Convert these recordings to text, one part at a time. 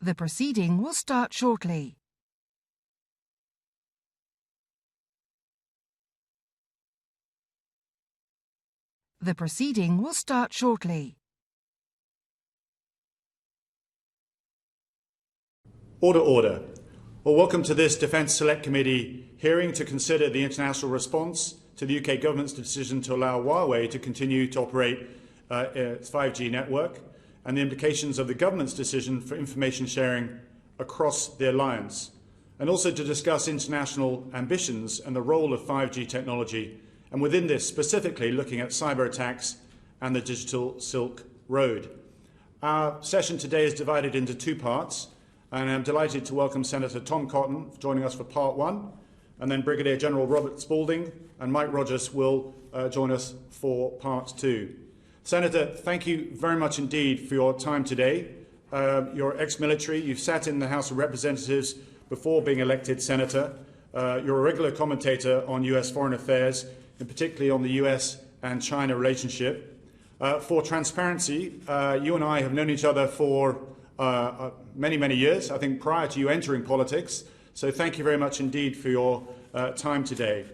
The proceeding will start shortly. The proceeding will start shortly. Order, order. Well, welcome to this Defence Select Committee hearing to consider the international response to the UK government's decision to allow Huawei to continue to operate its 5G network and the implications of the government's decision for information sharing across the alliance, and also to discuss international ambitions and the role of 5G technology, and within this specifically looking at cyber attacks and the digital Silk Road. Our session today is divided into two parts, and I'm delighted to welcome Senator Tom Cotton joining us for part one, and then Brigadier General Robert Spalding and Mike Rogers will join us for part two. Senator, thank you very much indeed for your time today. You're ex-military, you've sat in the House of Representatives before being elected senator. You're a regular commentator on US foreign affairs, and particularly on the US and China relationship. For transparency, you and I have known each other for many, many years, I think prior to you entering politics. So thank you very much indeed for your time today.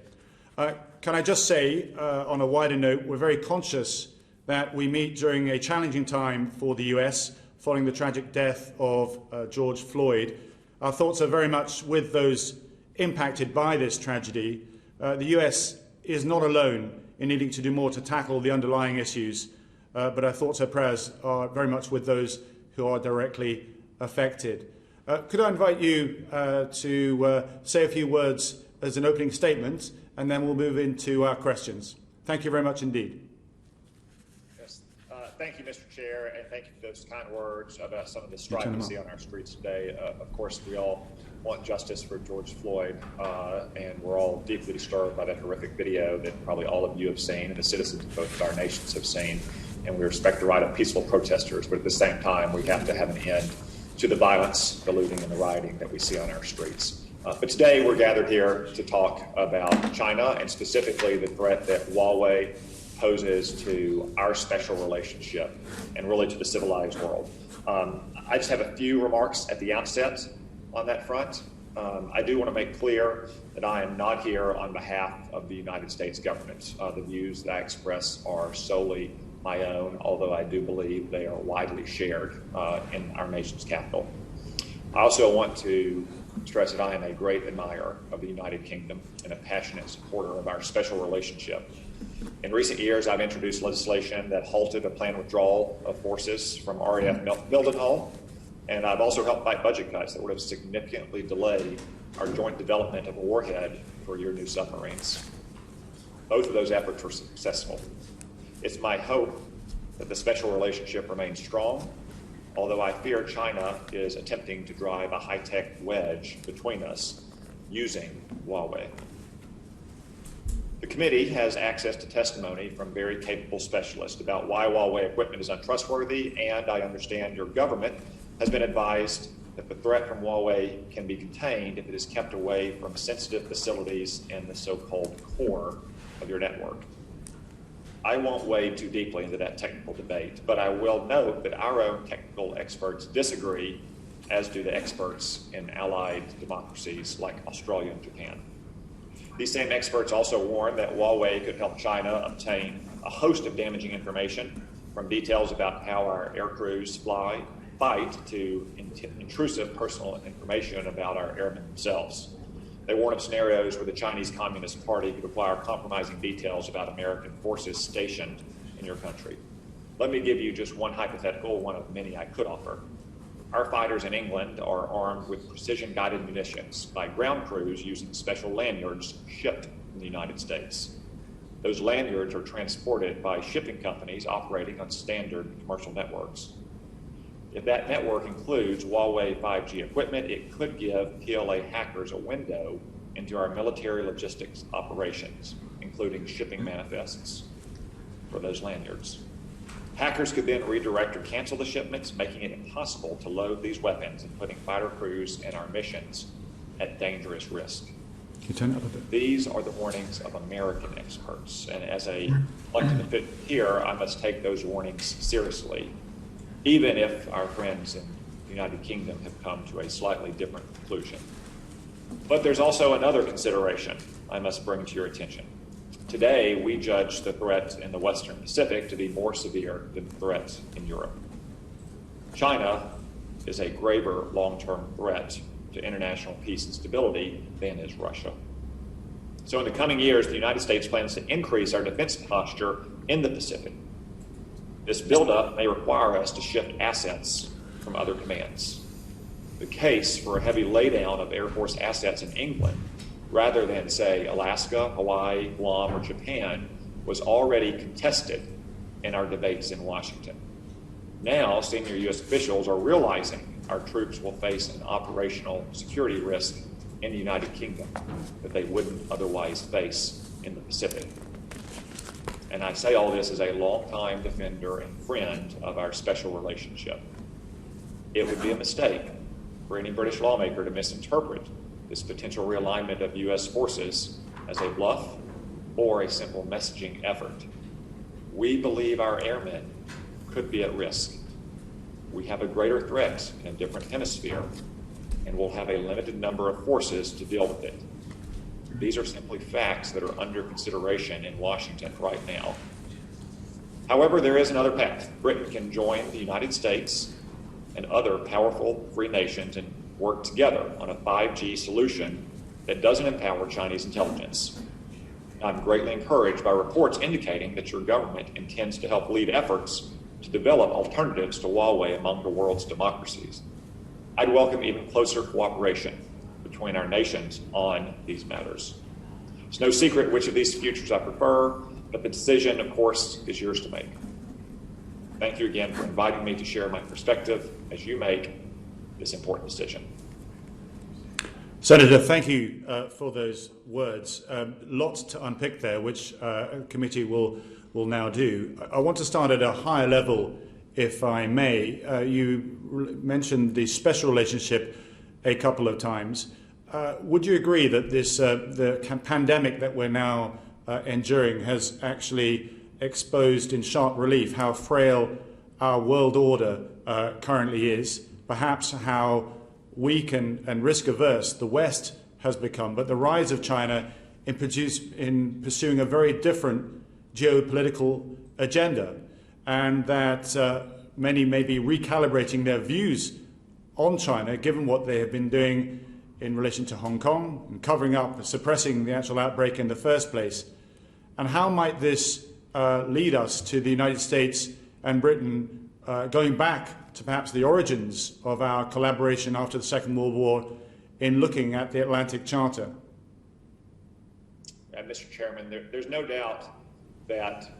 Can I just say, on a wider note, we're very conscious that we meet during a challenging time for the US following the tragic death of George Floyd. Our thoughts are very much with those impacted by this tragedy. The US is not alone in needing to do more to tackle the underlying issues, but our thoughts and prayers are very much with those who are directly affected. Could I invite you to say a few words as an opening statement, and then we'll move into our questions. Thank you very much indeed. Yes. Thank you, Mr. Chair, and thank you for those kind words about some of the strife we see on our streets today. Of course, we all want justice for George Floyd, and we're all deeply disturbed by that horrific video that probably all of you have seen and the citizens of both of our nations have seen. And we respect the right of peaceful protesters, but at the same time, we have to have an end to the violence, the looting, and the rioting that we see on our streets. But today, we're gathered here to talk about China, and specifically the threat that Huawei poses to our special relationship and really to the civilized world. I just have a few remarks at the outset on that front. I do want to make clear that I am not here on behalf of the United States government. The views that I express are solely my own, although I do believe they are widely shared in our nation's capital. I also want to stress that I am a great admirer of the United Kingdom and a passionate supporter of our special relationship. In recent years, I've introduced legislation that halted a planned withdrawal of forces from RAF Mildenhall, and I've also helped fight budget cuts that would have significantly delayed our joint development of a warhead for your new submarines. Both of those efforts were successful. It's my hope that the special relationship remains strong, although I fear China is attempting to drive a high-tech wedge between us using Huawei. The committee has access to testimony from very capable specialists about why Huawei equipment is untrustworthy, and I understand your government has been advised that the threat from Huawei can be contained if it is kept away from sensitive facilities in the so-called core of your network. I won't wade too deeply into that technical debate, but I will note that our own technical experts disagree, as do the experts in allied democracies like Australia and Japan. These same experts also warn that Huawei could help China obtain a host of damaging information, from details about how our air crews fight to intrusive personal information about our airmen themselves. They warn of scenarios where the Chinese Communist Party could acquire compromising details about American forces stationed in your country. Let me give you just one hypothetical, one of many I could offer. Our fighters in England are armed with precision-guided munitions by ground crews using special lanyards shipped from the United States. Those lanyards are transported by shipping companies operating on standard commercial networks. If that network includes Huawei 5G equipment, it could give PLA hackers a window into our military logistics operations, including shipping manifests for those lanyards. Hackers could then redirect or cancel the shipments, making it impossible to load these weapons and putting fighter crews and our missions at dangerous risk. Can you turn it up a bit? These are the warnings of American experts, and as a elected official here, I must take those warnings seriously, even if our friends in the United Kingdom have come to a slightly different conclusion. But there's also another consideration I must bring to your attention. Today, we judge the threat in the Western Pacific to be more severe than the threat in Europe. China is a graver long-term threat to international peace and stability than is Russia. So in the coming years, the United States plans to increase our defense posture in the Pacific. This buildup may require us to shift assets from other commands. The case for a heavy laydown of Air Force assets in England, rather than, say, Alaska, Hawaii, Guam, or Japan, was already contested in our debates in Washington. Now, senior U.S. officials are realizing our troops will face an operational security risk in the United Kingdom that they wouldn't otherwise face in the Pacific. And I say all this as a longtime defender and friend of our special relationship. It would be a mistake for any British lawmaker to misinterpret this potential realignment of U.S. forces as a bluff or a simple messaging effort. We believe our airmen could be at risk. We have a greater threat in a different hemisphere, and we'll have a limited number of forces to deal with it. These are simply facts that are under consideration in Washington right now. However, there is another path. Britain can join the United States and other powerful free nations and work together on a 5G solution that doesn't empower Chinese intelligence. I'm greatly encouraged by reports indicating that your government intends to help lead efforts to develop alternatives to Huawei among the world's democracies. I'd welcome even closer cooperation between our nations on these matters. It's no secret which of these futures I prefer, but the decision, of course, is yours to make. Thank you again for inviting me to share my perspective as you make this important decision. Senator, thank you for those words. Lots to unpick there, which a committee will now do. I want to start at a higher level, if I may. You mentioned the special relationship a couple of times. Would you agree that this the pandemic that we're now enduring has actually exposed in sharp relief how frail our world order currently is, perhaps how weak and risk-averse the West has become, but the rise of China in pursuing a very different geopolitical agenda, and that many may be recalibrating their views on China, given what they have been doing in relation to Hong Kong and covering up, suppressing the actual outbreak in the first place. And how might this lead us to the United States and Britain going back to perhaps the origins of our collaboration after the Second World War in looking at the Atlantic Charter? Mr. Chairman, there's no doubt that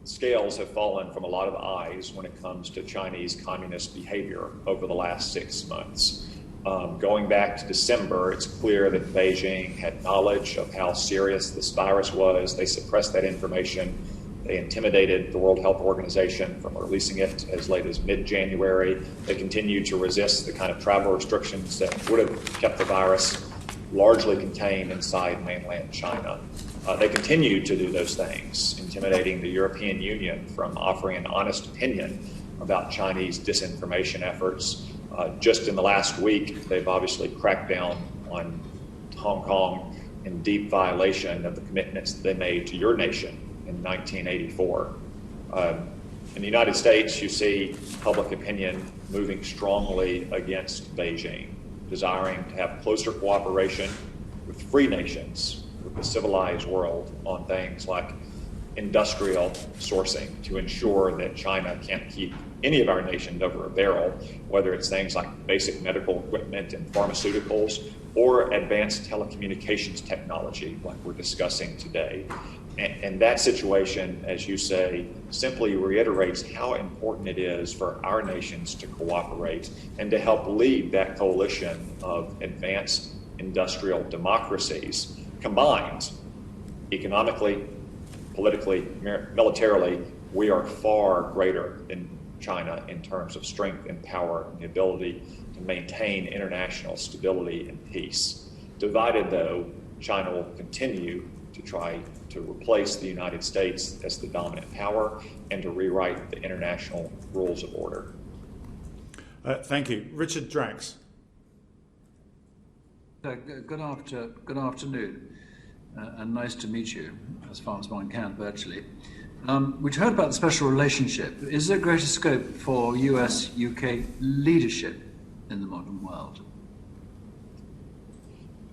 scales have fallen from a lot of eyes when it comes to Chinese communist behavior over the last 6 months. Going back to December, it's clear that Beijing had knowledge of how serious this virus was. They suppressed that information. They intimidated the World Health Organization from releasing it as late as mid-January. They continued to resist the kind of travel restrictions that would have kept the virus largely contained inside mainland China. They continued to do those things, intimidating the European Union from offering an honest opinion about Chinese disinformation efforts. Just in the last week, they've obviously cracked down on Hong Kong in deep violation of the commitments that they made to your nation in 1984. In the United States, you see public opinion moving strongly against Beijing, desiring to have closer cooperation with free nations, with the civilized world on things like industrial sourcing to ensure that China can't keep any of our nations over a barrel, whether it's things like basic medical equipment and pharmaceuticals or advanced telecommunications technology like we're discussing today. And that situation, as you say, simply reiterates how important it is for our nations to cooperate and to help lead that coalition of advanced industrial democracies combined economically, politically, militarily. We are far greater than China in terms of strength and power and the ability to maintain international stability and peace. Divided, though, China will continue to try to replace the United States as the dominant power and to rewrite the international rules of order. Thank you. Richard Drax. Good afternoon, and nice to meet you, as far as one can virtually. We've heard about the special relationship. Is there greater scope for US-UK leadership in the modern world?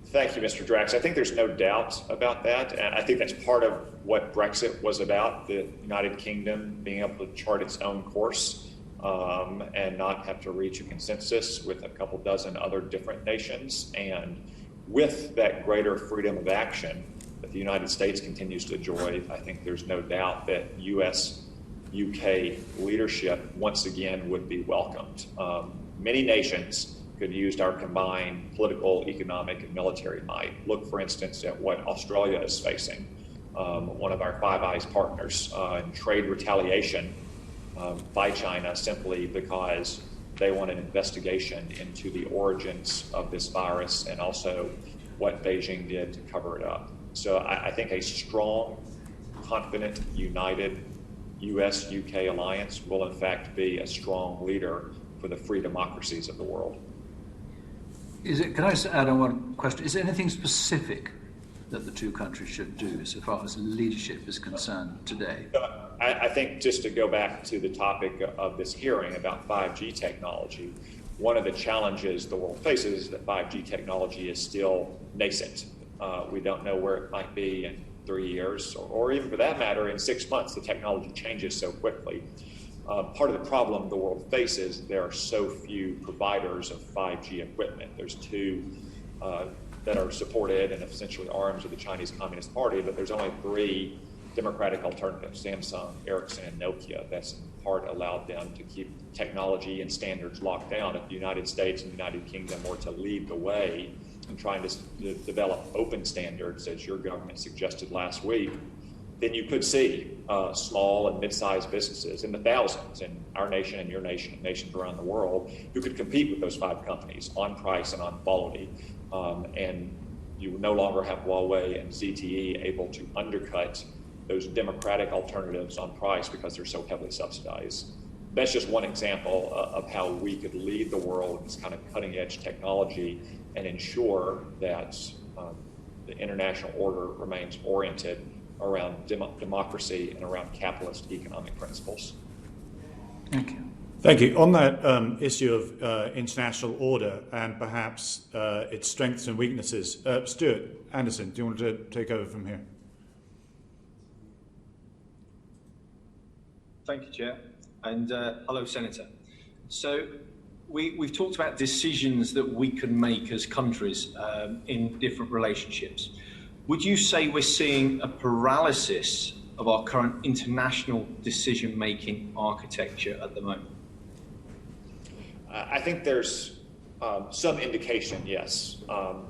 Thank you, Mr. Drax. I think there's no doubt about that. And I think that's part of what Brexit was about, the United Kingdom being able to chart its own course and not have to reach a consensus with a couple dozen other different nations. And with that greater freedom of action that the United States continues to enjoy, I think there's no doubt that US-UK leadership once again would be welcomed. Many nations could use our combined political, economic, and military might. Look, for instance, at what Australia is facing, one of our Five Eyes partners, in trade retaliation by China simply because they want an investigation into the origins of this virus and also what Beijing did to cover it up. So I think a strong, confident, united US-UK alliance will in fact be a strong leader for the free democracies of the world. Can I just add on one question? Is there anything specific that the two countries should do so far as leadership is concerned today? I think just to go back to the topic of this hearing about 5G technology, one of the challenges the world faces is that 5G technology is still nascent. We don't know where it might be in 3 years, or even for that matter, in 6 months. The technology changes so quickly. Part of the problem the world faces, there are so few providers of 5G equipment. There's two that are supported and essentially arms of the Chinese Communist Party, but there's only 3 democratic alternatives, Samsung, Ericsson, and Nokia. That's in part allowed them to keep technology and standards locked down. If the United States and the United Kingdom were to lead the way in trying to develop open standards, as your government suggested last week, then you could see small and mid-sized businesses in the thousands in our nation and your nation and nations around the world who could compete with those 5 companies on price and on quality. And you would no longer have Huawei and ZTE able to undercut those democratic alternatives on price because they're so heavily subsidized. That's just one example of how we could lead the world in this kind of cutting-edge technology and ensure that the international order remains oriented around democracy and around capitalist economic principles. Thank you. Thank you. On that issue of international order and perhaps its strengths and weaknesses, Stuart Anderson, do you want to take over from here? Thank you, Chair. And hello, Senator. So we've talked about decisions that we can make as countries in different relationships. Would you say we're seeing a paralysis of our current international decision-making architecture at the moment? I think there's some indication, yes,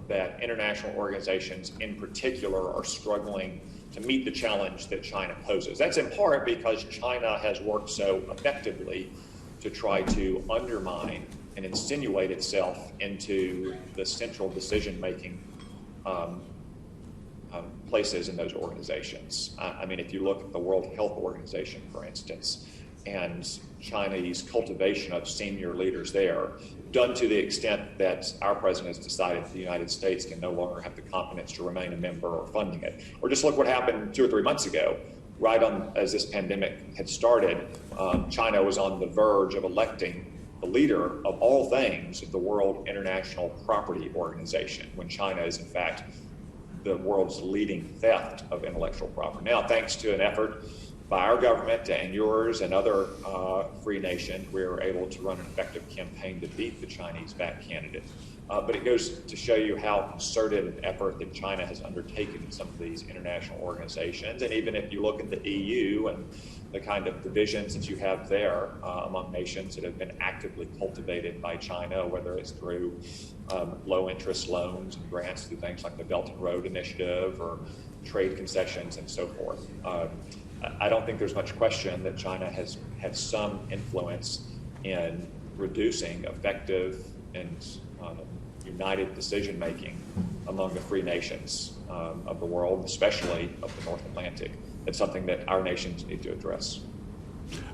that international organizations in particular are struggling to meet the challenge that China poses. That's in part because China has worked so effectively to try to undermine and insinuate itself into the central decision-making places in those organizations. I mean, if you look at the World Health Organization, for instance, and Chinese cultivation of senior leaders there, done to the extent that our president has decided the United States can no longer have the confidence to remain a member or funding it. Or just look what happened 2 or 3 months ago, right on as this pandemic had started. China was on the verge of electing the leader of all things of the World International Property Organization, when China is in fact the world's leading theft of intellectual property. Now, thanks to an effort by our government and yours and other free nations, we were able to run an effective campaign to beat the Chinese-backed candidate. But it goes to show you how concerted an effort that China has undertaken in some of these international organizations. And even if you look at the EU and the kind of divisions that you have there among nations that have been actively cultivated by China, whether it's through low-interest loans and grants through things like the Belt and Road Initiative or trade concessions and so forth. I don't think there's much question that China has had some influence in reducing effective and united decision-making among the free nations of the world, especially of the North Atlantic. It's something that our nations need to address.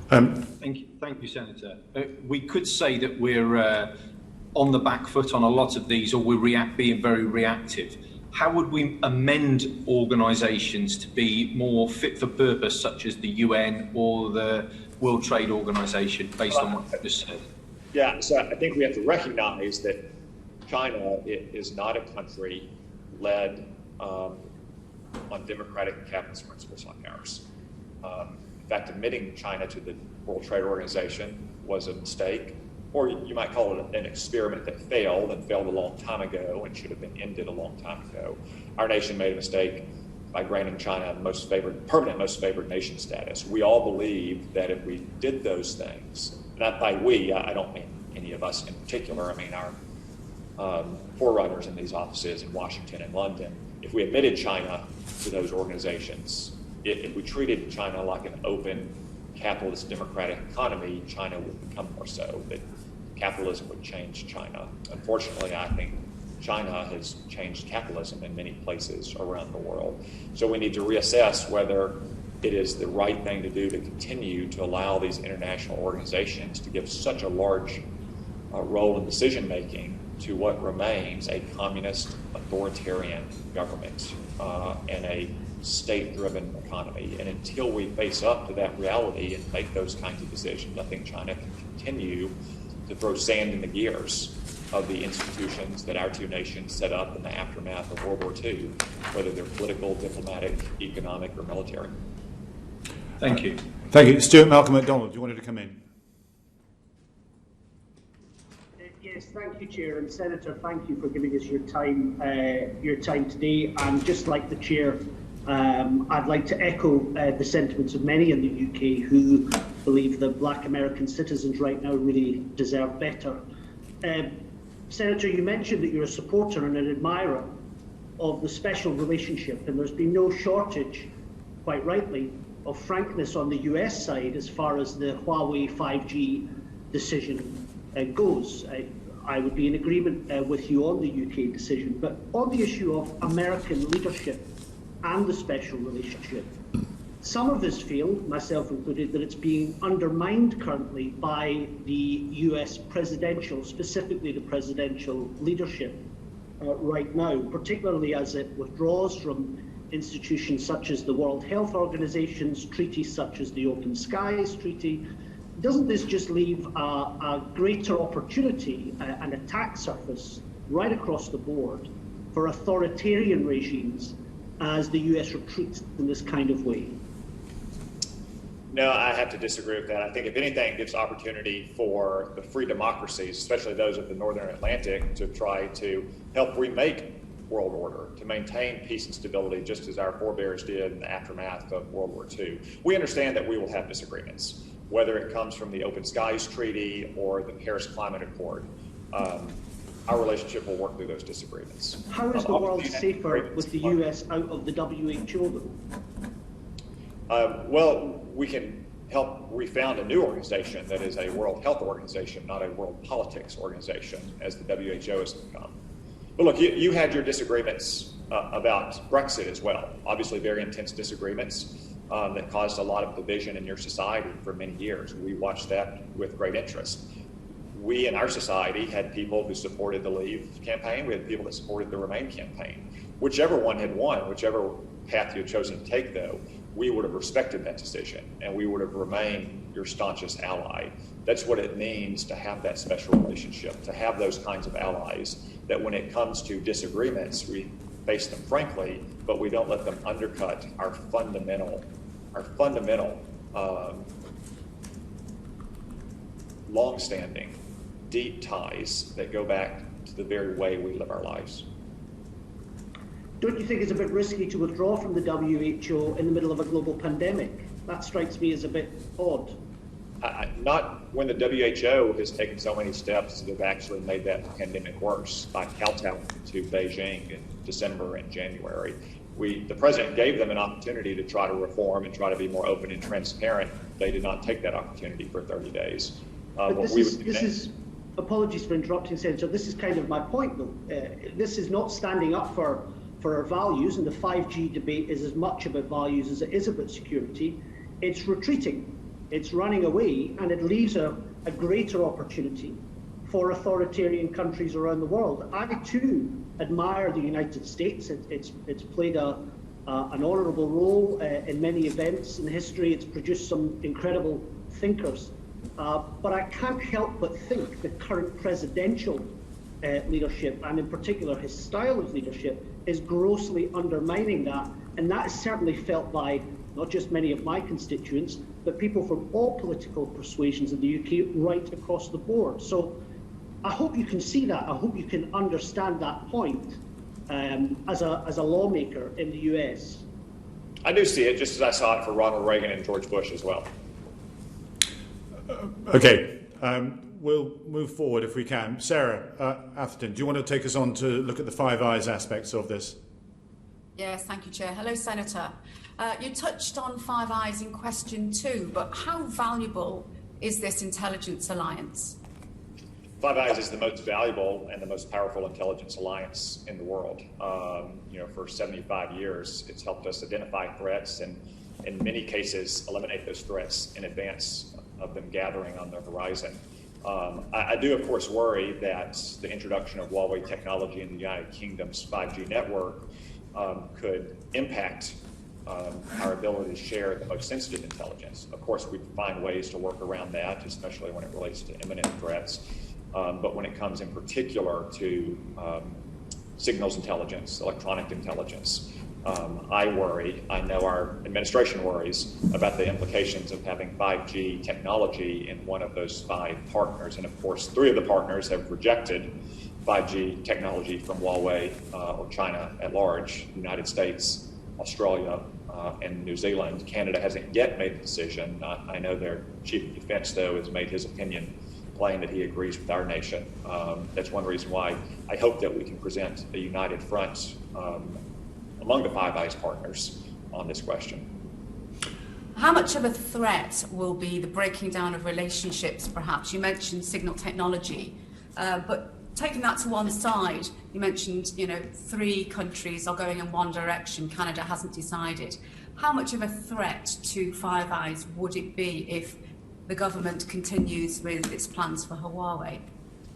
Thank you, Senator. We could say that we're on the back foot on a lot of these, or we're being very reactive. How would we amend organisations to be more fit for purpose, such as the UN or the World Trade Organization, based on what you just said? Yeah, so I think we have to recognize that China is not a country led on democratic and capitalist principles like ours. In fact, admitting China to the World Trade Organization was a mistake, or you might call it an experiment that failed a long time ago and should have been ended a long time ago. Our nation made a mistake by granting China permanent most favored nation status. We all believe that if we did those things, not by we, I don't mean any of us in particular, I mean our forerunners in these offices in Washington and London, if we admitted China to those organizations, if we treated China like an open, capitalist, democratic economy, China would become more so, that capitalism would change China. Unfortunately, I think China has changed capitalism in many places around the world. So we need to reassess whether it is the right thing to do to continue to allow these international organizations to give such a large role in decision-making to what remains a communist, authoritarian government and a state-driven economy. And until we face up to that reality and make those kinds of decisions, I think China can continue to throw sand in the gears of the institutions that our two nations set up in the aftermath of World War II, whether they're political, diplomatic, economic, or military. Thank you. Thank you. Stuart Malcolm MacDonald, you wanted to come in. Yes, thank you, Chair. And Senator, thank you for giving us your time today. And just like the Chair, I'd like to echo the sentiments of many in the UK who believe that Black American citizens right now really deserve better. Senator, you mentioned that you're a supporter and an admirer of the special relationship, and there's been no shortage, quite rightly, of frankness on the US side as far as the Huawei 5G decision goes. I would be in agreement with you on the UK decision, but on the issue of American leadership and the special relationship, some of us feel, myself included, that it's being undermined currently by the US presidential, specifically the presidential leadership right now, particularly as it withdraws from institutions such as the World Health Organization's treaties such as the Open Skies Treaty. Doesn't this just leave a greater opportunity, an attack surface right across the board for authoritarian regimes as the US retreats in this kind of way? No, I have to disagree with that. I think if anything, it gives opportunity for the free democracies, especially those of the Northern Atlantic, to try to help remake world order, to maintain peace and stability, just as our forebears did in the aftermath of World War II. We understand that we will have disagreements, whether it comes from the Open Skies Treaty or the Paris Climate Accord. Our relationship will work through those disagreements. How is the world safer with the US out of the WHO, though? Well, we can help refound a new organization that is a World Health Organization, not a world politics organization, as the WHO has become. But look, you had your disagreements about Brexit as well. Obviously, very intense disagreements that caused a lot of division in your society for many years. We watched that with great interest. We in our society had people who supported the Leave campaign. We had people that supported the Remain campaign. Whichever one had won, whichever path you had chosen to take, though, we would have respected that decision and we would have remained your staunchest ally. That's what it means to have that special relationship, to have those kinds of allies, that when it comes to disagreements, we face them frankly, but we don't let them undercut our fundamental long-standing, deep ties that go back to the very way we live our lives. Don't you think it's a bit risky to withdraw from the WHO in the middle of a global pandemic? That strikes me as a bit odd. Not when the WHO has taken so many steps that have actually made that pandemic worse by kowtowing to Beijing in December and January. The president gave them an opportunity to try to reform and try to be more open and transparent. They did not take that opportunity for 30 days. Apologies for interrupting, Senator. This is kind of my point, though. This is not standing up for our values, and the 5G debate is as much about values as it is about security. It's retreating It's running away, and it leaves a greater opportunity for authoritarian countries around the world. I too admire the United States. It's played an honourable role in many events in history. It's produced some incredible thinkers. But I can't help but think the current presidential leadership, and in particular his style of leadership, is grossly undermining that. And that is certainly felt by not just many of my constituents, but people from all political persuasions in the UK right across the board. So I hope you can see that. I hope you can understand that point as a lawmaker in the US. I do see it, just as I saw it for Ronald Reagan and George Bush as well. Okay, we'll move forward if we can. Sarah Atherton, do you want to take us on to look at the Five Eyes aspects of this? Yes, thank you, Chair. Hello, Senator. You touched on Five Eyes in question 2, but how valuable is this intelligence alliance? Five Eyes is the most valuable and the most powerful intelligence alliance in the world. For 75 years, it's helped us identify threats and, in many cases, eliminate those threats in advance of them gathering on the horizon. I do, of course, worry that the introduction of Huawei technology in the United Kingdom's 5G network could impact our ability to share the most sensitive intelligence. Of course, we find ways to work around that, especially when it relates to imminent threats. But when it comes in particular to signals intelligence, electronic intelligence, I worry, I know our administration worries about the implications of having 5G technology in one of those 5 partners. And of course, 3 of the partners have rejected 5G technology from Huawei or China at large: the United States, Australia, and New Zealand. Canada hasn't yet made a decision. I know their chief of defense, though, has made his opinion plain that he agrees with our nation. That's one reason why I hope that we can present a united front among the Five Eyes partners on this question. How much of a threat will be the breaking down of relationships, perhaps? You mentioned signal technology, but taking that to one side, you mentioned, 3 countries are going in one direction. Canada hasn't decided. How much of a threat to Five Eyes would it be if the government continues with its plans for Huawei?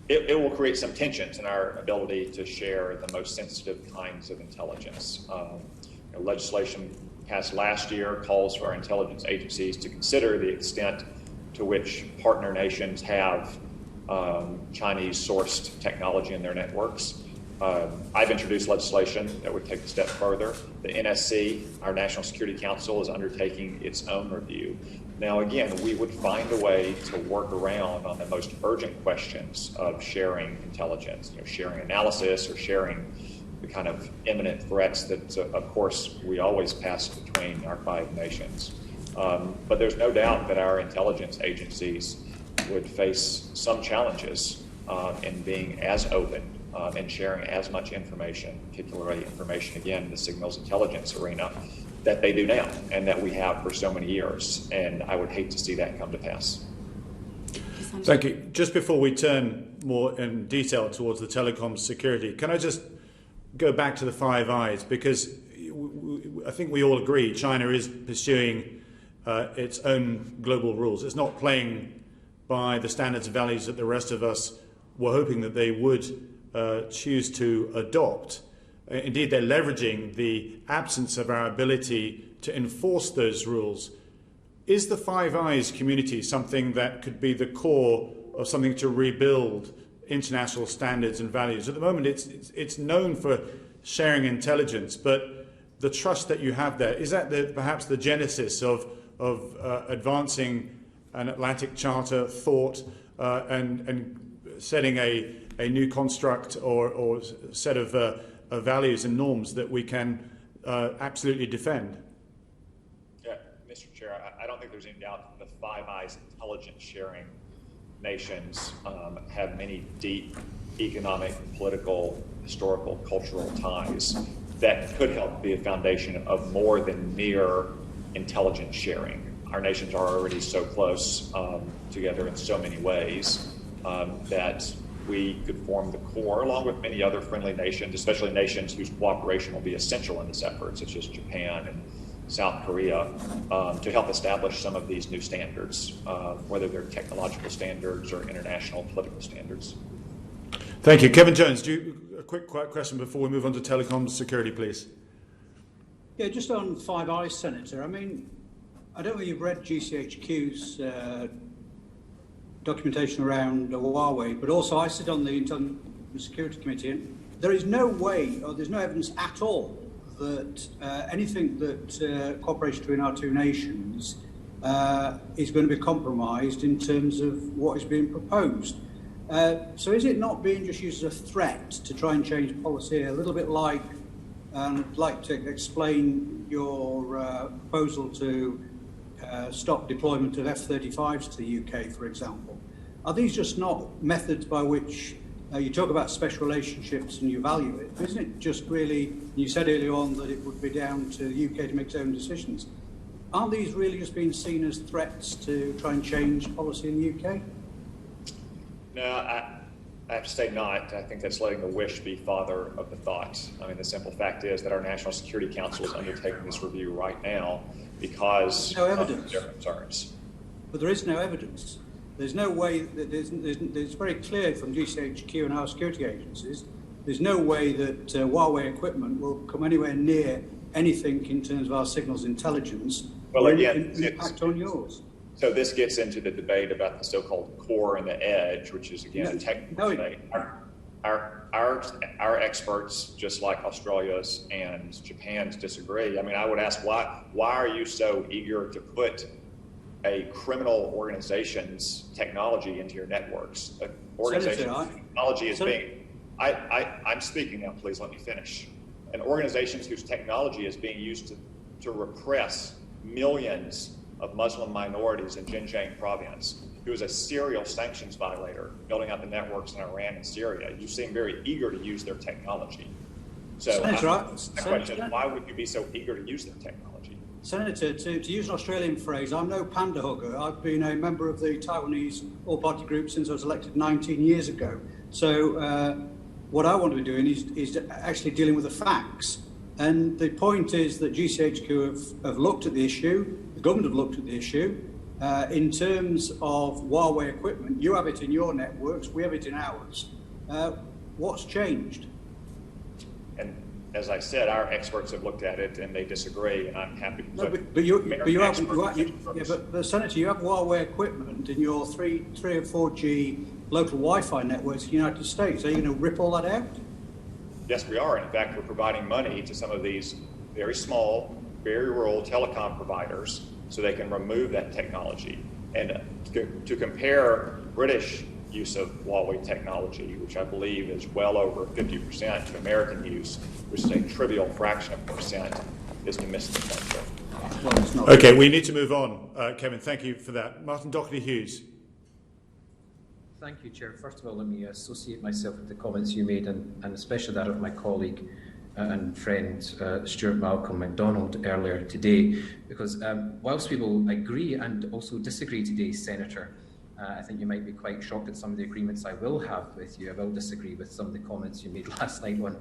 It will create some tensions in our ability to share the most sensitive kinds of intelligence. Legislation passed last year calls for our intelligence agencies to consider the extent to which partner nations have Chinese-sourced technology in their networks. I've introduced legislation that would take a step further. The NSC, our National Security Council, is undertaking its own review. Now, again, we would find a way to work around on the most urgent questions of sharing intelligence, sharing analysis or sharing the kind of imminent threats that, of course, we always pass between our 5 nations. But there's no doubt that our intelligence agencies would face some challenges in being as open and sharing as much information, particularly information, again, in the signals intelligence arena, that they do now and that we have for so many years. And I would hate to see that come to pass. Thank you. Just before we turn more in detail towards the telecom security, can I just go back to the Five Eyes? Because I think we all agree China is pursuing its own global rules. It's not playing by the standards and values that the rest of us were hoping that they would choose to adopt. Indeed, they're leveraging the absence of our ability to enforce those rules. Is the Five Eyes community something that could be the core of something to rebuild international standards and values? At the moment, it's known for sharing intelligence, but the trust that you have there, is that perhaps the genesis of advancing an Atlantic Charter thought and setting a new construct or set of values and norms that we can absolutely defend? Yeah, Mr. Chair, I don't think there's any doubt that the Five Eyes intelligence sharing nations have many deep economic, political, historical, cultural ties that could help be a foundation of more than mere intelligence sharing. Our nations are already so close together in so many ways that we could form the core, along with many other friendly nations, especially nations whose cooperation will be essential in this effort, such as Japan South Korea to help establish some of these new standards, whether they're technological standards or international political standards. Thank you. Kevin Jones, a quick question before we move on to telecom security, please. Yeah, just on Five Eyes, Senator. I mean, I don't know if you've read GCHQ's documentation around Huawei, but also I sit on the Intelligence Security Committee, and there is no way, or there's no evidence at all, that anything that cooperation between our two nations is going to be compromised in terms of what is being proposed. So is it not being just used as a threat to try and change policy, a little bit like, I'd like to explain your proposal to stop deployment of F-35s to the UK, for example. Are these just not methods by which you talk about special relationships and you value it? Isn't it just really, you said earlier on that it would be down to the UK to make its own decisions. Aren't these really just being seen as threats to try and change policy in the UK? No, I have to say not. I think that's letting the wish be father of the thought. I mean, the simple fact is that our National Security Council is undertaking this review right now because no evidence. Of their concerns. But there is no evidence. There's no way that there's very clear from GCHQ and our security agencies, there's no way that Huawei equipment will come anywhere near anything in terms of our signals intelligence or impact on yours. So this gets into the debate about the so-called core and the edge, which is again a technical debate. Our experts, just like Australia's and Japan's, disagree. I mean, I would ask why are you so eager to put a criminal organization's technology into your networks? Technology is being. I'm speaking now. Please let me finish. An organization whose technology is being used to repress millions of Muslim minorities in Xinjiang province, who is a serial sanctions violator, building out the networks in Iran and Syria. You seem very eager to use their technology. So my question is, why would you be so eager to use their technology? Senator, to use an Australian phrase, I'm no panda hugger. I've been a member of the Taiwanese all-party group since I was elected 19 years ago. So what I want to be doing is actually dealing with the facts. And the point is that GCHQ have looked at the issue, the government have looked at the issue. In terms of Huawei equipment, you have it in your networks, we have it in ours. What's changed? And as I said, our experts have looked at it and they disagree, and I'm happy to put but Senator, you have Huawei equipment in your 3 or 4G local Wi-Fi networks in the United States. Are you going to rip all that out? Yes, we are. In fact, we're providing money to some of these very small, very rural telecom providers so they can remove that technology. And to compare British use of Huawei technology, which I believe is well over 50% to American use, which is a trivial fraction of percent, is to miss the point. Well, it's not. Okay, we need to move on. Kevin, thank you for that. Martin Doherty-Hughes. Thank you, Chair. First of all, let me associate myself with the comments you made, and especially that of my colleague and friend Stuart Malcolm MacDonald earlier today, because whilst we will agree and also disagree today, Senator, I think you might be quite shocked at some of the agreements I will have with you. I will disagree with some of the comments you made last night on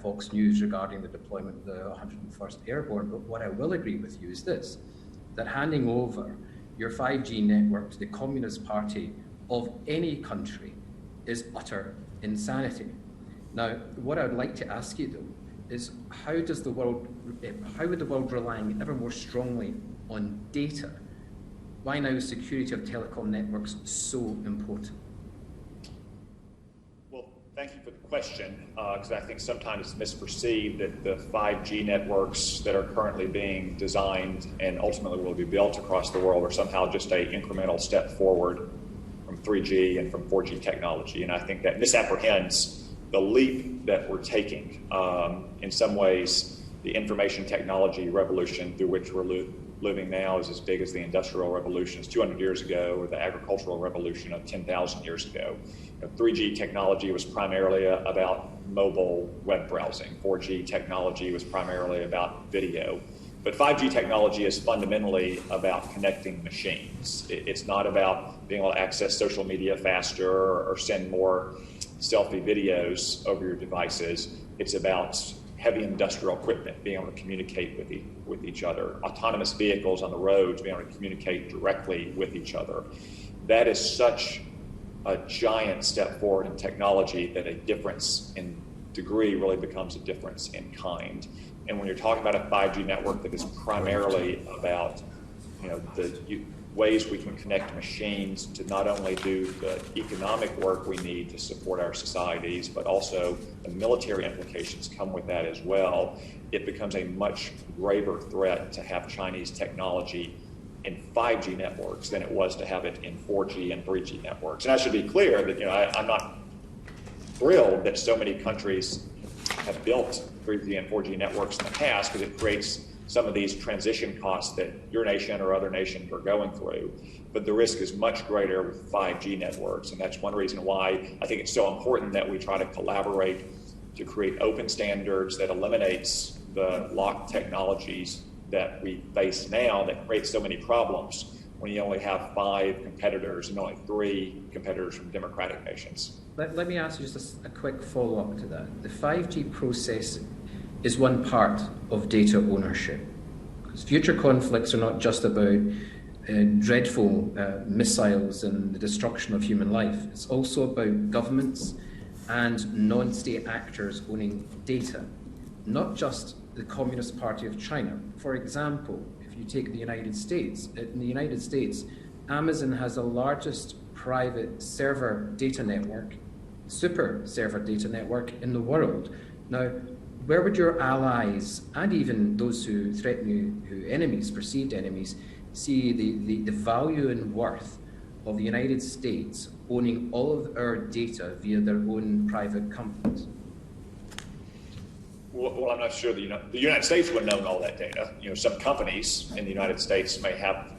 Fox News regarding the deployment of the 101st Airborne, but what I will agree with you is this, that handing over your 5G network to the Communist Party of any country is utter insanity. Now, what I'd like to ask you though is how would the world relying ever more strongly on data? Why now is security of telecom networks so important? Well, thank you for the question, because I think sometimes it's misperceived that the 5G networks that are currently being designed and ultimately will be built across the world are somehow just an incremental step forward from 3G and from 4G technology. And I think that misapprehends the leap that we're taking. In some ways, the information technology revolution through which we're living now is as big as the Industrial Revolutions 200 years ago or the agricultural revolution of 10,000 years ago. 3G technology was primarily about mobile web browsing. 4G technology was primarily about video. But 5G technology is fundamentally about connecting machines. It's not about being able to access social media faster or send more selfie videos over your devices. It's about heavy industrial equipment being able to communicate with each other, autonomous vehicles on the roads being able to communicate directly with each other. That is such a giant step forward in technology that a difference in degree really becomes a difference in kind. And when you're talking about a 5G network that is primarily about, the ways we can connect machines to not only do the economic work we need to support our societies, but also the military implications come with that as well, it becomes a much graver threat to have Chinese technology in 5G networks than it was to have it in 4G and 3G networks. And I should be clear that I'm not thrilled that so many countries have built 3G and 4G networks in the past, because it creates some of these transition costs that your nation or other nations are going through. But the risk is much greater with 5G networks, and that's one reason why I think it's so important that we try to collaborate to create open standards that eliminates the locked technologies that we face now that create so many problems when you only have 5 competitors and only 3 competitors from democratic nations. Let me ask you just a quick follow-up to that. The 5G process is one part of data ownership. Because future conflicts are not just about dreadful missiles and the destruction of human life. It's also about governments and non-state actors owning data, not just the Communist Party of China. For example, if you take the United States, in the United States, Amazon has the largest private server data network, super server data network in the world. Now, where would your allies and even those who threaten you, who enemies, perceived enemies, see the value and worth of the United States owning all of our data via their own private companies? Well, I'm not sure the United States would own all that data. Some companies in the United States may have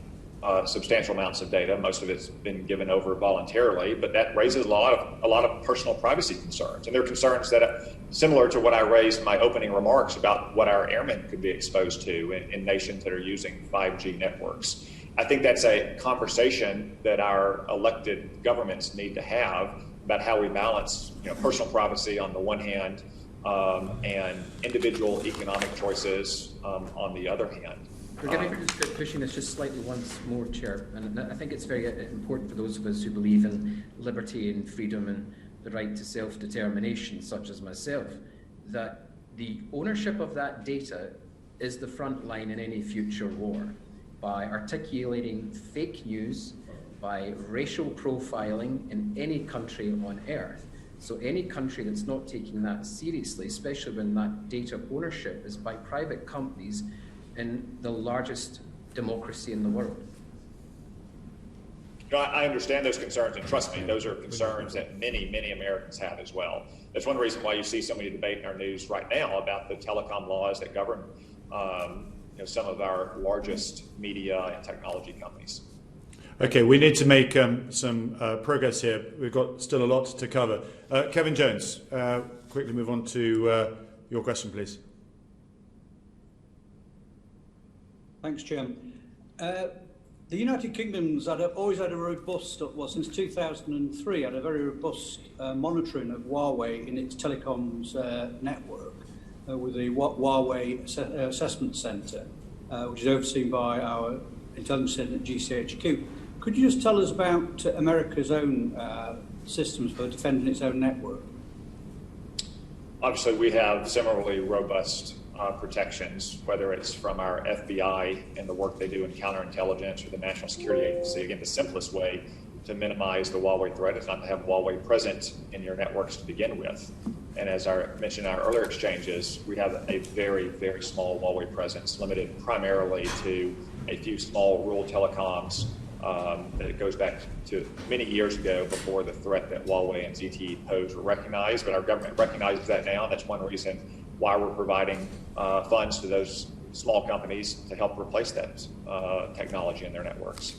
substantial amounts of data. Most of it's been given over voluntarily, but that raises a lot of personal privacy concerns. And they're concerns that similar to what I raised in my opening remarks about what our airmen could be exposed to in nations that are using 5G networks. I think that's a conversation that our elected governments need to have about how we balance, personal privacy on the one hand, and individual economic choices on the other hand. We're going to start pushing this just slightly once more, Chair, and I think it's very important for those of us who believe in liberty and freedom and the right to self-determination, such as myself, that the ownership of that data is the front line in any future war. By articulating fake news, by racial profiling in any country on earth. So any country that's not taking that seriously, especially when that data ownership is by private companies in the largest democracy in the world. I understand those concerns, and trust me, those are concerns that many, many Americans have as well. That's one reason why you see so many debate in our news right now about the telecom laws that govern some of our largest media and technology companies. Okay, we need to make some progress here. We've got still a lot to cover. Kevin Jones, quickly move on to your question, please. Thanks, Chairman. The United Kingdom's always had a robust, since 2003, had a very robust monitoring of Huawei in its telecoms network with the Huawei Assessment Centre, which is overseen by our intelligence centre at GCHQ. Could you just tell us about America's own systems for defending its own network? Obviously, we have similarly robust protections, whether it's from our FBI and the work they do in counterintelligence or the National Security Agency. Again, the simplest way to minimize the Huawei threat is not to have Huawei present in your networks to begin with. And as I mentioned in our earlier exchanges, we have a very, very small Huawei presence, limited primarily to a few small rural telecoms. It goes back to many years ago before the threat that Huawei and ZTE pose were recognized, but our government recognizes that now. That's one reason why we're providing funds to those small companies to help replace that technology in their networks.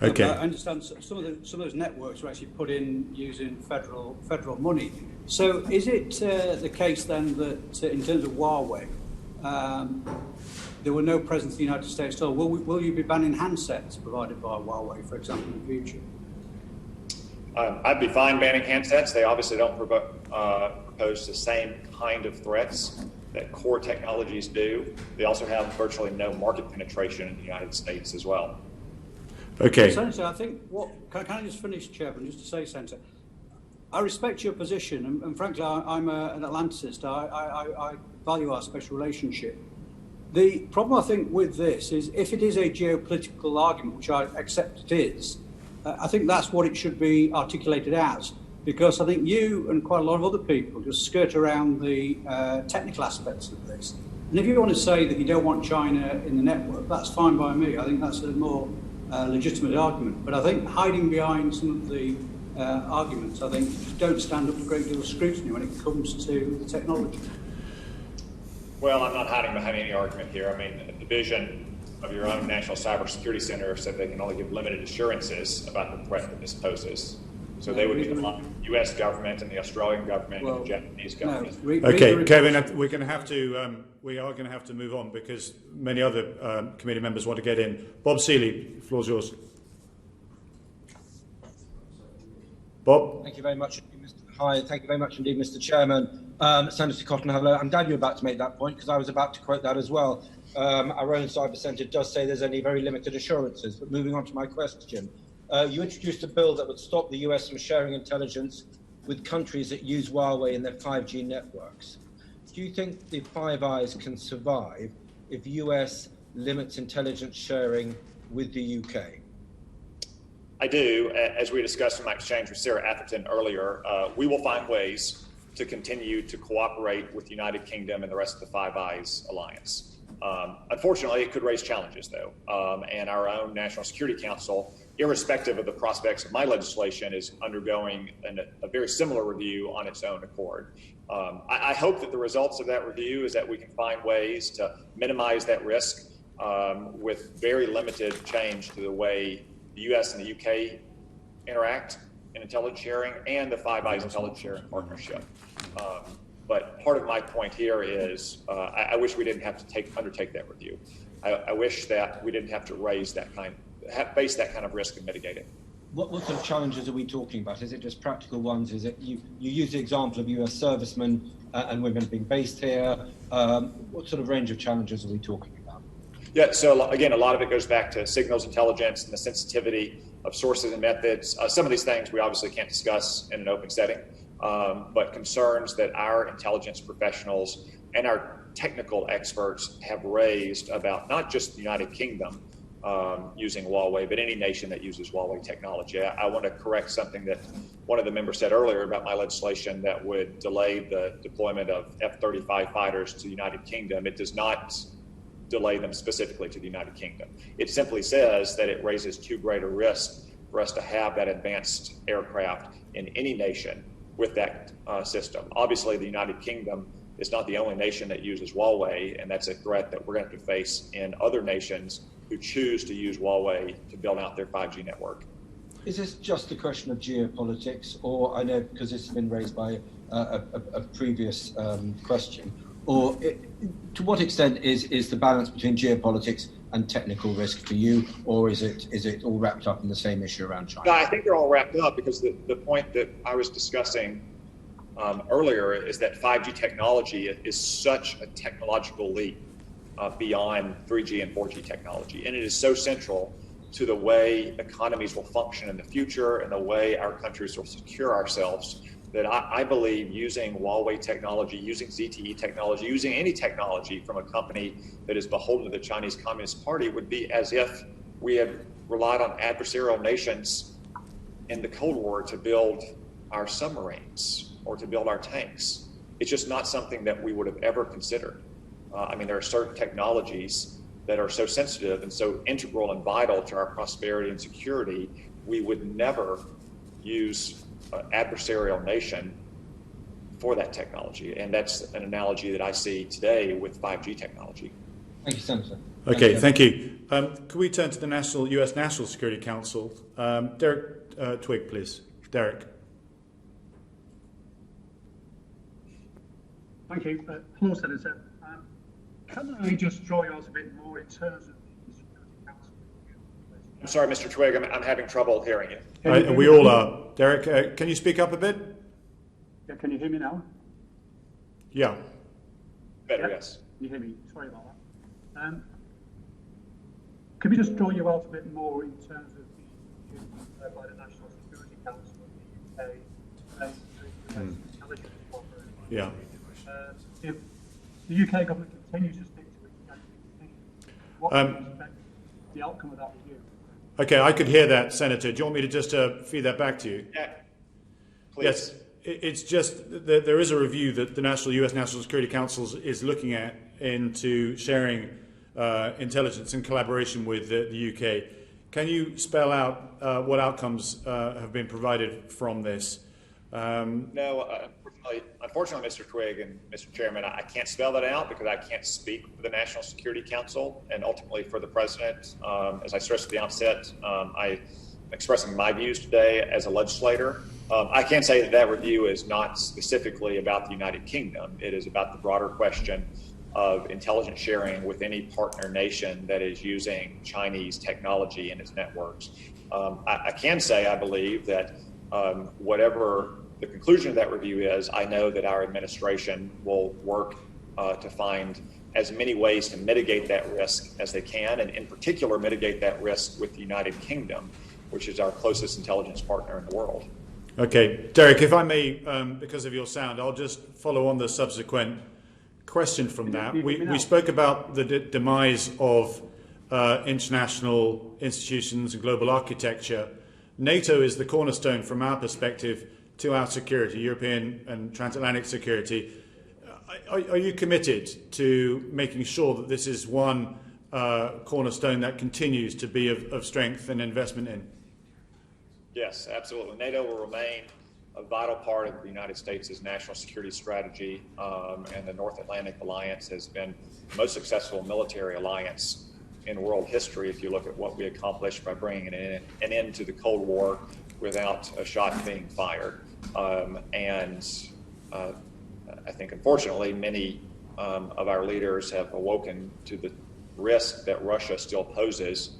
Okay. I understand some of those networks were actually put in using federal money. So is it the case then that in terms of Huawei, there were no presence in the United States at all? Will you be banning handsets provided by Huawei, for example, in the future? I'd be fine banning handsets. They obviously don't propose the same kind of threats that core technologies do. They also have virtually no market penetration in the United States as well. Okay. Senator, I think can I just finish, Chairman, just to say, Senator, I respect your position, and frankly, I'm an Atlanticist. I value our special relationship. The problem, I think, with this is if it is a geopolitical argument, which I accept it is, I think that's what it should be articulated as, because I think you and quite a lot of other people just skirt around the technical aspects of this. And if you want to say that you don't want China in the network, that's fine by me. I think that's a more legitimate argument. But I think hiding behind some of the arguments, I think, just don't stand up to a great deal of scrutiny when it comes to the technology. Well, I'm not hiding behind any argument here. I mean, the division of your own National Cybersecurity Center said they can only give limited assurances about the threat that this poses. So they would be the U.S. government and the Australian government and the Japanese government. Okay, Kevin, we are going to have to move on because many other committee members want to get in. Bob Seeley, the floor is yours. Bob. Thank you very much. Hi, thank you very much indeed, Mr. Chairman. Senator Cotton, I'm glad you're about to make that point because I was about to quote that as well. Our own cyber centre does say there's only very limited assurances. But moving on to my question, you introduced a bill that would stop the US from sharing intelligence with countries that use Huawei in their 5G networks. Do you think the Five Eyes can survive if the US limits intelligence sharing with the UK? I do. As we discussed in my exchange with Sarah Atherton earlier, we will find ways to continue to cooperate with the United Kingdom and the rest of the Five Eyes alliance. Unfortunately, it could raise challenges, though, and our own National Security Council, irrespective of the prospects of my legislation, is undergoing a very similar review on its own accord. I hope that the results of that review is that we can find ways to minimize that risk with very limited change to the way the U.S. and the UK interact in intelligence sharing and the Five Eyes intelligence sharing partnership. But part of my point here is I wish we didn't have to undertake that review. I wish that we didn't have to face that kind of risk and mitigate it. What sort of challenges are we talking about? Is it just practical ones? Is it you use the example of US servicemen and women being based here? What sort of range of challenges are we talking about? Yeah, so again, a lot of it goes back to signals intelligence and the sensitivity of sources and methods. Some of these things we obviously can't discuss in an open setting, but concerns that our intelligence professionals and our technical experts have raised about not just the United Kingdom using Huawei, but any nation that uses Huawei technology. I want to correct something that one of the members said earlier about my legislation that would delay the deployment of F-35 fighters to the United Kingdom. It does not delay them specifically to the United Kingdom. It simply says that it raises too great a risk for us to have that advanced aircraft in any nation with that system. Obviously, the United Kingdom is not the only nation that uses Huawei, and that's a threat that we're going to have to face in other nations who choose to use Huawei to build out their 5G network. Is this just a question of geopolitics, or I know because this has been raised by a previous question, or to what extent is the balance between geopolitics and technical risk for you, or is it all wrapped up in the same issue around China? No, I think they're all wrapped up because the point that I was discussing earlier is that 5G technology is such a technological leap beyond 3G and 4G technology, and it is so central to the way economies will function in the future and the way our countries will secure ourselves, that I believe using Huawei technology, using ZTE technology, using any technology from a company that is beholden to the Chinese Communist Party would be as if we had relied on adversarial nations in the Cold War to build our submarines or to build our tanks. It's just not something that we would have ever considered. I mean, there are certain technologies that are so sensitive and so integral and vital to our prosperity and security, we would never use adversarial nation for that technology. And that's an analogy that I see today with 5G technology. Thank you, Senator. Okay, thank you. Can we turn to the US National Security Council? Derek Twigg, please. Derek. Thank you. Hello, Senator. Can I just draw you out a bit more in terms of the Security Council I'm sorry, Mr. Twigg, I'm having trouble hearing you. We all are. Derek, can you speak up a bit? Yeah, can you hear me now? Yeah. Better, yes. Can you hear me? Sorry about that. Could we just draw you out a bit more in terms of the review by the National Security Council of the UK intelligence cooperation? Yeah. If the UK government continues to stick to its position, what do you expect the outcome of that review? Okay, I could hear that, Senator. Do you want me to just feed that back to you? Yeah, please. Yes, it's just that there is a review that the US National Security Council is looking at into sharing intelligence in collaboration with the UK. Can you spell out what outcomes have been provided from this? No, unfortunately, Mr. Twigg and Mr. Chairman, I can't spell that out because I can't speak for the National Security Council and ultimately for the President. As I stressed at the outset, I'm expressing my views today as a legislator. I can say that review is not specifically about the United Kingdom. It is about the broader question of intelligence sharing with any partner nation that is using Chinese technology in its networks. I can say, I believe, that whatever the conclusion of that review is, I know that our administration will work to find as many ways to mitigate that risk as they can, and in particular mitigate that risk with the United Kingdom, which is our closest intelligence partner in the world. Okay, Derek, if I may, because of your sound, I'll just follow on the subsequent question from that. We spoke about the demise of international institutions and global architecture. NATO is the cornerstone from our perspective to our security, European and transatlantic security. Are you committed to making sure that this is one cornerstone that continues to be of strength and investment in? Yes, absolutely. NATO will remain a vital part of the United States' national security strategy, and the North Atlantic Alliance has been the most successful military alliance in world history if you look at what we accomplished by bringing an end to the Cold War without a shot being fired. I think, unfortunately, many of our leaders have awoken to the risk that Russia still poses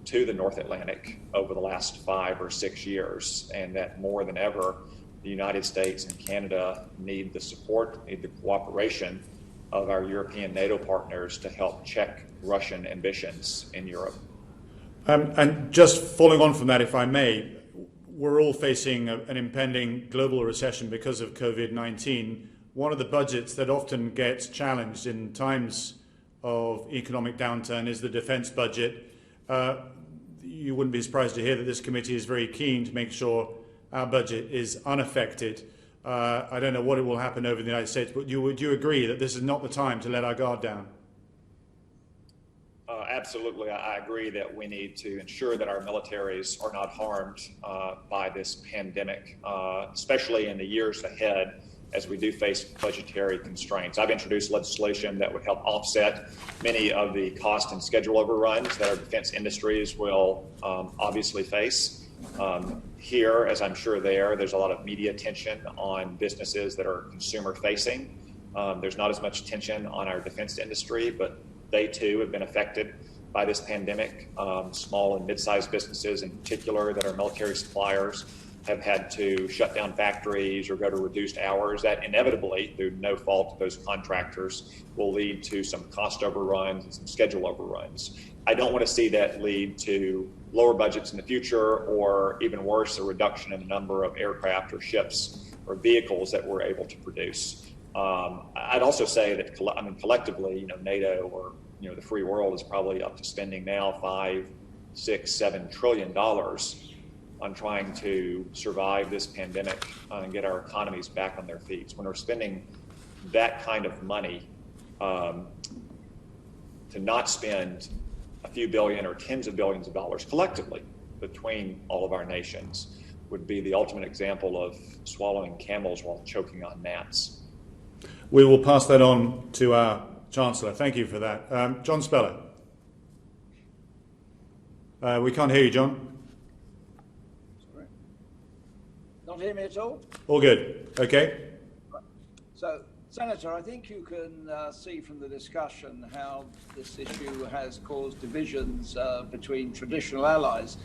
to the North Atlantic over the last 5 or 6 years, and that more than ever, the United States and Canada need the support, need the cooperation of our European NATO partners to help check Russian ambitions in Europe. And just following on from that, if I may, we're all facing an impending global recession because of COVID-19. One of the budgets that often gets challenged in times of economic downturn is the defense budget. You wouldn't be surprised to hear that this committee is very keen to make sure our budget is unaffected. I don't know what will happen over in the United States, but would you agree that this is not the time to let our guard down? Absolutely. I agree that we need to ensure that our militaries are not harmed by this pandemic, especially in the years ahead as we do face budgetary constraints. I've introduced legislation that would help offset many of the cost and schedule overruns that our defense industries will obviously face. Here, as I'm sure there's a lot of media attention on businesses that are consumer facing. There's not as much attention on our defense industry, but they too have been affected by this pandemic. Small and mid-sized businesses in particular that are military suppliers have had to shut down factories or go to reduced hours. That inevitably, through no fault of those contractors, will lead to some cost overruns and some schedule overruns. I don't want to see that lead to lower budgets in the future, or even worse, a reduction in the number of aircraft or ships or vehicles that we're able to produce. I'd also say that, collectively, NATO or the free world is probably up to spending now $5, $6, $7 trillion on trying to survive this pandemic and get our economies back on their feet. When we're spending that kind of money, to not spend a few billion or tens of billions of dollars collectively between all of our nations would be the ultimate example of swallowing camels while choking on gnats. We will pass that on to our Chancellor. Thank you for that. John Speller. We can't hear you, John. Not hear me at all? All good. Okay. So Senator, I think you can see from the discussion how this issue has caused divisions between traditional allies,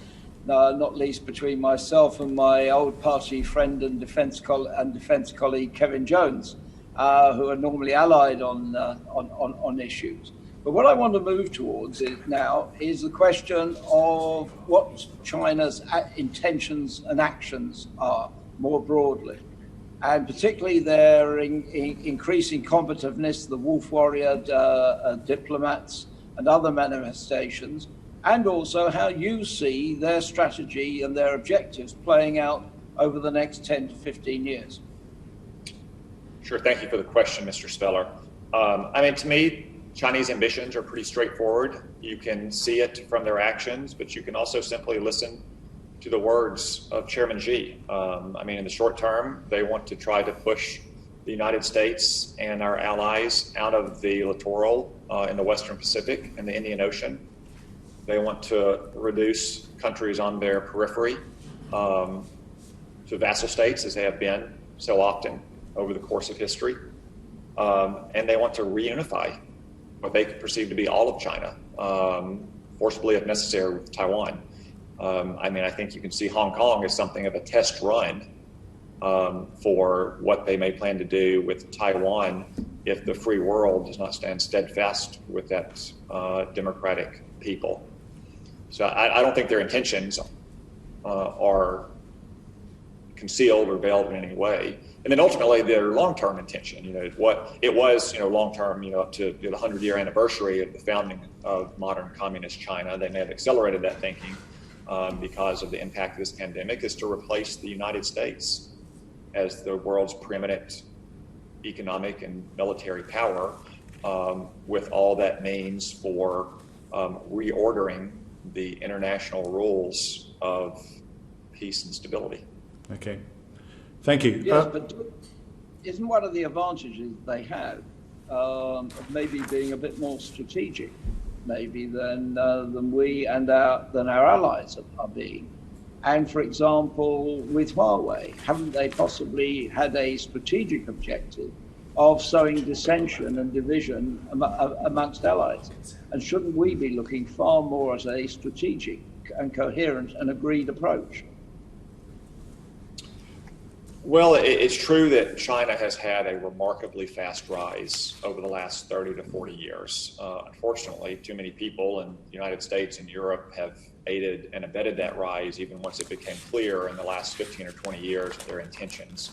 not least between myself and my old party friend and defence colleague Kevin Jones, who are normally allied on issues. But what I want to move towards now is the question of what China's intentions and actions are more broadly, and particularly their increasing combativeness, the wolf warrior diplomats and other manifestations, and also how you see their strategy and their objectives playing out over the next 10 to 15 years. Sure, thank you for the question, Mr. Speller. I mean, to me, Chinese ambitions are pretty straightforward. You can see it from their actions, but you can also simply listen to the words of Chairman Xi. I mean, in the short term, they want to try to push the United States and our allies out of the littoral in the Western Pacific and the Indian Ocean. They want to reduce countries on their periphery to vassal states, as they have been so often over the course of history. And they want to reunify what they could perceive to be all of China, forcibly if necessary with Taiwan. I mean, I think you can see Hong Kong as something of a test run for what they may plan to do with Taiwan if the free world does not stand steadfast with that democratic people. So I don't think their intentions are concealed or veiled in any way. And then ultimately their long-term intention, what it was, long-term, up to the 100-year anniversary of the founding of modern communist China. They may have accelerated that thinking because of the impact of this pandemic, is to replace the United States as the world's preeminent economic and military power, with all that means for reordering the international rules of peace and stability. Okay. Thank you. Yes, but isn't one of the advantages they have of maybe being a bit more strategic, maybe than we and than our allies are being? And for example, with Huawei, haven't they possibly had a strategic objective of sowing dissension and division amongst allies? And shouldn't we be looking far more at a strategic and coherent and agreed approach? Well, it's true that China has had a remarkably fast rise over the last 30 to 40 years. Unfortunately, too many people in the United States and Europe have aided and abetted that rise, even once it became clear in the last 15 or 20 years that their intentions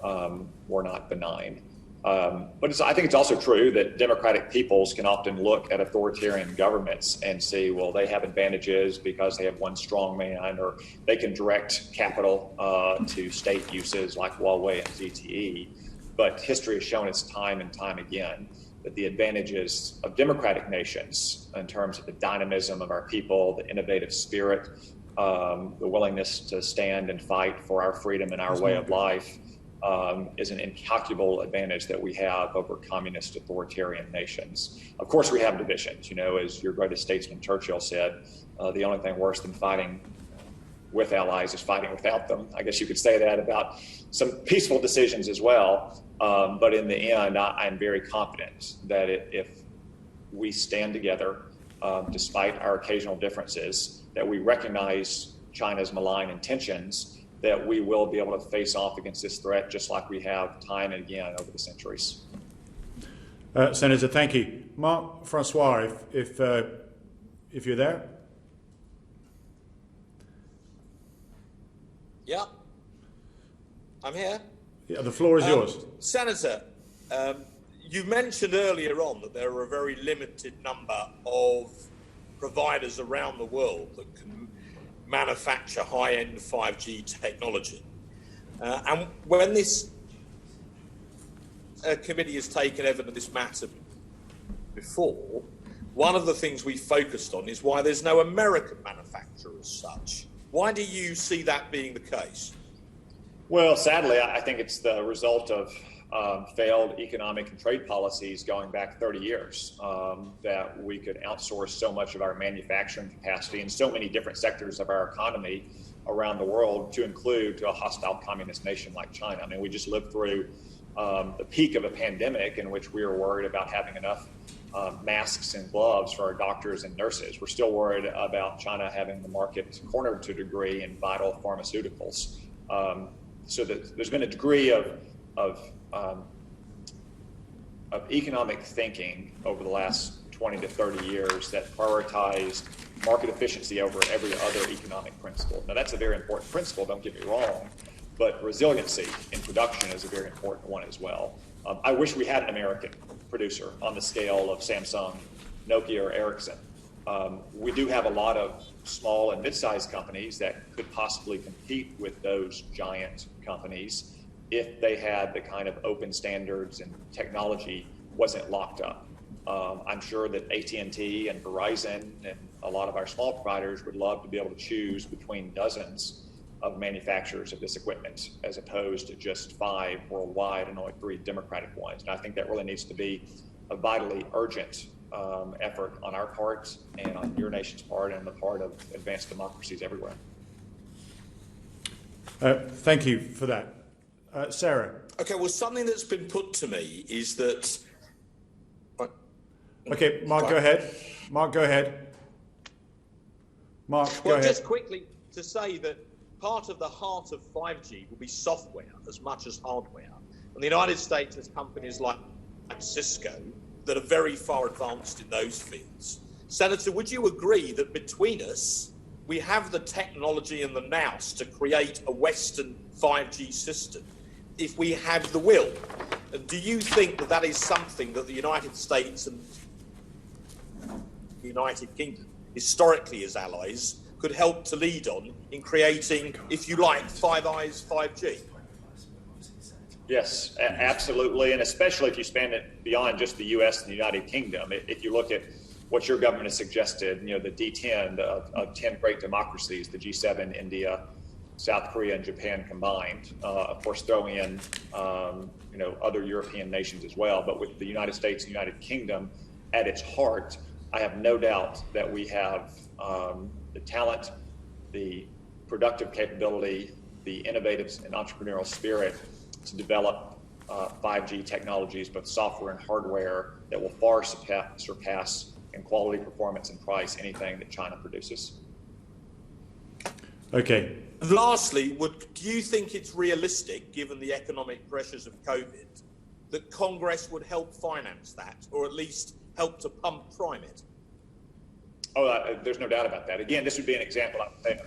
were not benign. But I think it's also true that democratic peoples can often look at authoritarian governments and see, well, they have advantages because they have one strong man, or they can direct capital to state uses like Huawei and ZTE. But history has shown us time and time again that the advantages of democratic nations in terms of the dynamism of our people, the innovative spirit, the willingness to stand and fight for our freedom and our way of life, is an incalculable advantage that we have over communist authoritarian nations. Of course, we have divisions. As your greatest statesman Churchill said, the only thing worse than fighting with allies is fighting without them. I guess you could say that about some peaceful decisions as well. But in the end, I'm very confident that if we stand together, despite our occasional differences, that we recognize China's malign intentions, that we will be able to face off against this threat just like we have time and again over the centuries. Senator, thank you. Marc Francois, if you're there. Yeah, I'm here. Yeah, the floor is yours. Senator, you mentioned earlier on that there are a very limited number of providers around the world that can manufacture high-end 5G technology. And when this committee has taken evidence of this matter before, one of the things we focused on is why there's no American manufacturer as such. Why do you see that being the case? Well, sadly, I think it's the result of failed economic and trade policies going back 30 years, that we could outsource so much of our manufacturing capacity in so many different sectors of our economy around the world, to include to a hostile communist nation like China. I mean, we just lived through the peak of a pandemic in which we were worried about having enough masks and gloves for our doctors and nurses. We're still worried about China having the market cornered to a degree in vital pharmaceuticals. So that there's been a degree of economic thinking over the last 20 to 30 years that prioritized market efficiency over every other economic principle. Now, that's a very important principle, don't get me wrong, but resiliency in production is a very important one as well. I wish we had an American producer on the scale of Samsung, Nokia, or Ericsson. We do have a lot of small and mid-sized companies that could possibly compete with those giant companies if they had the kind of open standards and technology wasn't locked up. I'm sure that AT&T and Verizon and a lot of our small providers would love to be able to choose between dozens of manufacturers of this equipment as opposed to just 5 worldwide and only 3 democratic ones. And I think that really needs to be a vitally urgent effort on our part and on your nation's part and the part of advanced democracies everywhere. Thank you for that. Sarah. Okay, well, something that's been put to me is that... Okay, Mark, go ahead. Mark, go ahead. Mark, go ahead. Just quickly to say that part of the heart of 5G will be software as much as hardware. And the United States has companies like Cisco that are very far advanced in those fields. Senator, would you agree that between us, we have the technology and the nous to create a Western 5G system if we have the will? And do you think that that is something that the United States and the United Kingdom, historically as allies, could help to lead on in creating, if you like, Five Eyes 5G? Yes, absolutely, and especially if you span it beyond just the U.S. and the United Kingdom. If you look at what your government has suggested, you know, the D10 of 10 great democracies, the G7, India, South Korea, and Japan combined, of course throwing in, you know, other European nations as well, but with the United States and United Kingdom at its heart, I have no doubt that we have the talent, the productive capability, the innovative and entrepreneurial spirit to develop 5G technologies, both software and hardware, that will far surpass in quality, performance, and price anything that China produces. Okay. Lastly, do you think it's realistic, given the economic pressures of COVID, that Congress would help finance that, or at least help to prime it? Oh, there's no doubt about that. Again, this would be an example, I think,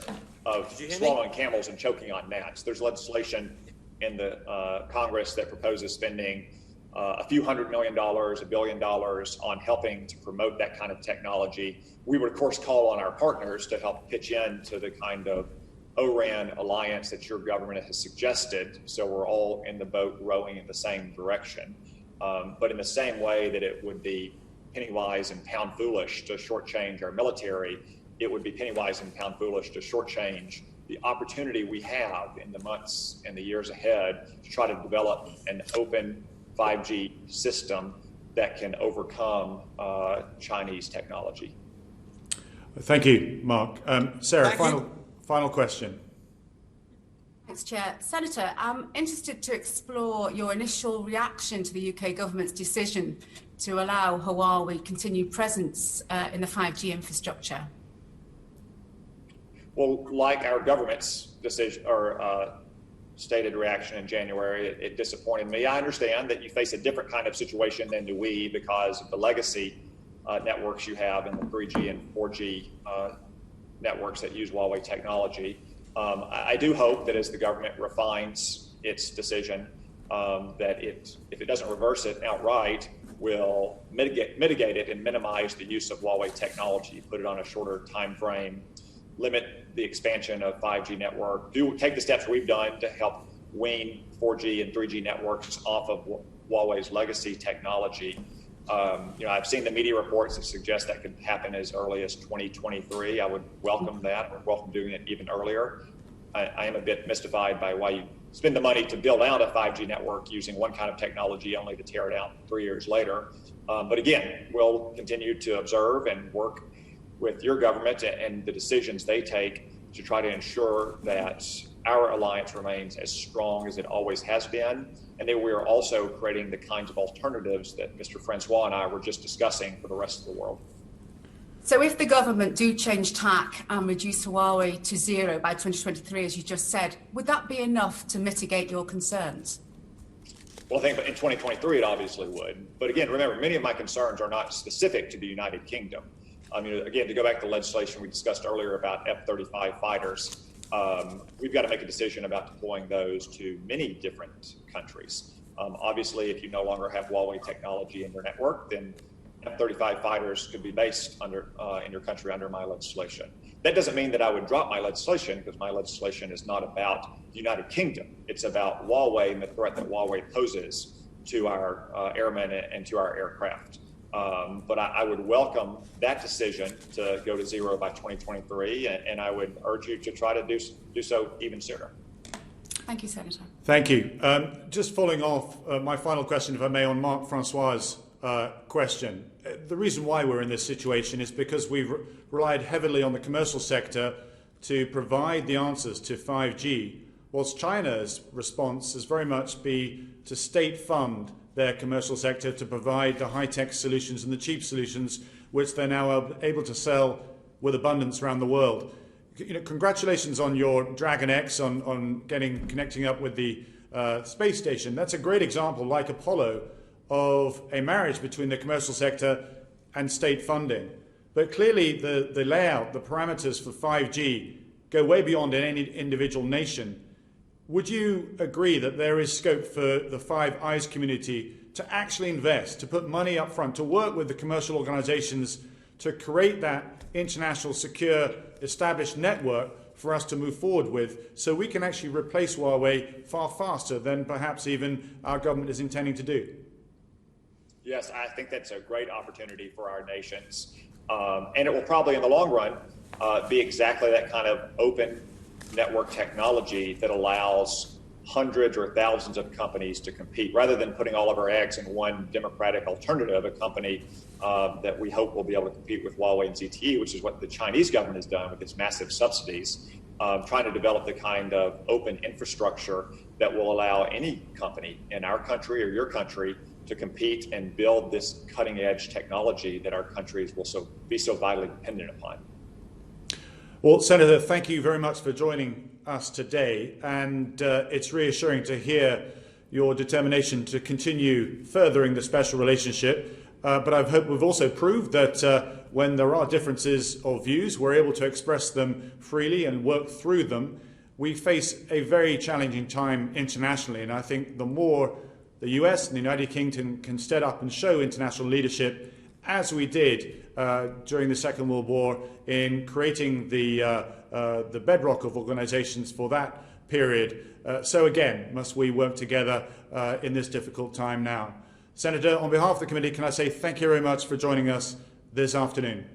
of swallowing camels and choking on gnats. There's legislation in the Congress that proposes spending a few $100 million, $1 billion on helping to promote that kind of technology. We would, of course, call on our partners to help pitch in to the kind of ORAN alliance that your government has suggested, so we're all in the boat rowing in the same direction. But in the same way that it would be penny wise and pound foolish to shortchange our military, it would be penny wise and pound foolish to shortchange the opportunity we have in the months and the years ahead to try to develop an open 5G system that can overcome Chinese technology. Thank you, Mark. Sarah, final question. Thanks, Chair. Senator, I'm interested to explore your initial reaction to the UK government's decision to allow Huawei continued presence in the 5G infrastructure. Well, like our government's decision or stated reaction in January, it disappointed me. I understand that you face a different kind of situation than do we because of the legacy networks you have in the 3G and 4G networks that use Huawei technology. I do hope that as the government refines its decision, that if it doesn't reverse it outright, will mitigate it and minimize the use of Huawei technology, put it on a shorter time frame, limit the expansion of 5G network, take the steps we've done to help wean 4G and 3G networks off of Huawei's legacy technology. You know, I've seen the media reports that suggest that could happen as early as 2023. I would welcome that. I would welcome doing it even earlier. I am a bit mystified by why you spend the money to build out a 5G network using one kind of technology only to tear it out 3 years later. But again, we'll continue to observe and work with your government and the decisions they take to try to ensure that our alliance remains as strong as it always has been, and that we are also creating the kinds of alternatives that Mr. Francois and I were just discussing for the rest of the world. So if the government do change tack and reduce Huawei to zero by 2023, as you just said, would that be enough to mitigate your concerns? Well, I think in 2023 it obviously would. But again, remember, many of my concerns are not specific to the United Kingdom. I mean, again, to go back to the legislation we discussed earlier about F-35 fighters, we've got to make a decision about deploying those to many different countries. Obviously, if you no longer have Huawei technology in your network, then F-35 fighters could be based in your country under my legislation. That doesn't mean that I would drop my legislation, because my legislation is not about the United Kingdom. It's about Huawei and the threat that Huawei poses to our airmen and to our aircraft. But I would welcome that decision to go to zero by 2023, and I would urge you to try to do so even sooner. Thank you, Senator. Thank you. Just following off my final question, if I may, on Marc Francois' question. The reason why we're in this situation is because we've relied heavily on the commercial sector to provide the answers to 5G, whilst China's response has very much been to state fund their commercial sector to provide the high-tech solutions and the cheap solutions, which they're now able to sell with abundance around the world. You know, congratulations on your Dragon X, on connecting up with the space station. That's a great example, like Apollo, of a marriage between the commercial sector and state funding. But clearly the layout, the parameters for 5G go way beyond any individual nation. Would you agree that there is scope for the Five Eyes community to actually invest, to put money up front, to work with the commercial organizations to create that international, secure, established network for us to move forward with, so we can actually replace Huawei far faster than perhaps even our government is intending to do? Yes, I think that's a great opportunity for our nations. And it will probably, in the long run, be exactly that kind of open network technology that allows hundreds or thousands of companies to compete, rather than putting all of our eggs in one democratic alternative, a company that we hope will be able to compete with Huawei and ZTE, which is what the Chinese government has done with its massive subsidies, trying to develop the kind of open infrastructure that will allow any company in our country or your country to compete and build this cutting-edge technology that our countries will be so vitally dependent upon. Well, Senator, thank you very much for joining us today, and it's reassuring to hear your determination to continue furthering the special relationship. But I hope we've also proved that when there are differences of views, we're able to express them freely and work through them. We face a very challenging time internationally, and I think the more the US and the United Kingdom can step up and show international leadership, as we did during the Second World War in creating the bedrock of organizations for that period, so again must we work together in this difficult time now. Senator, on behalf of the committee, can I say thank you very much for joining us this afternoon.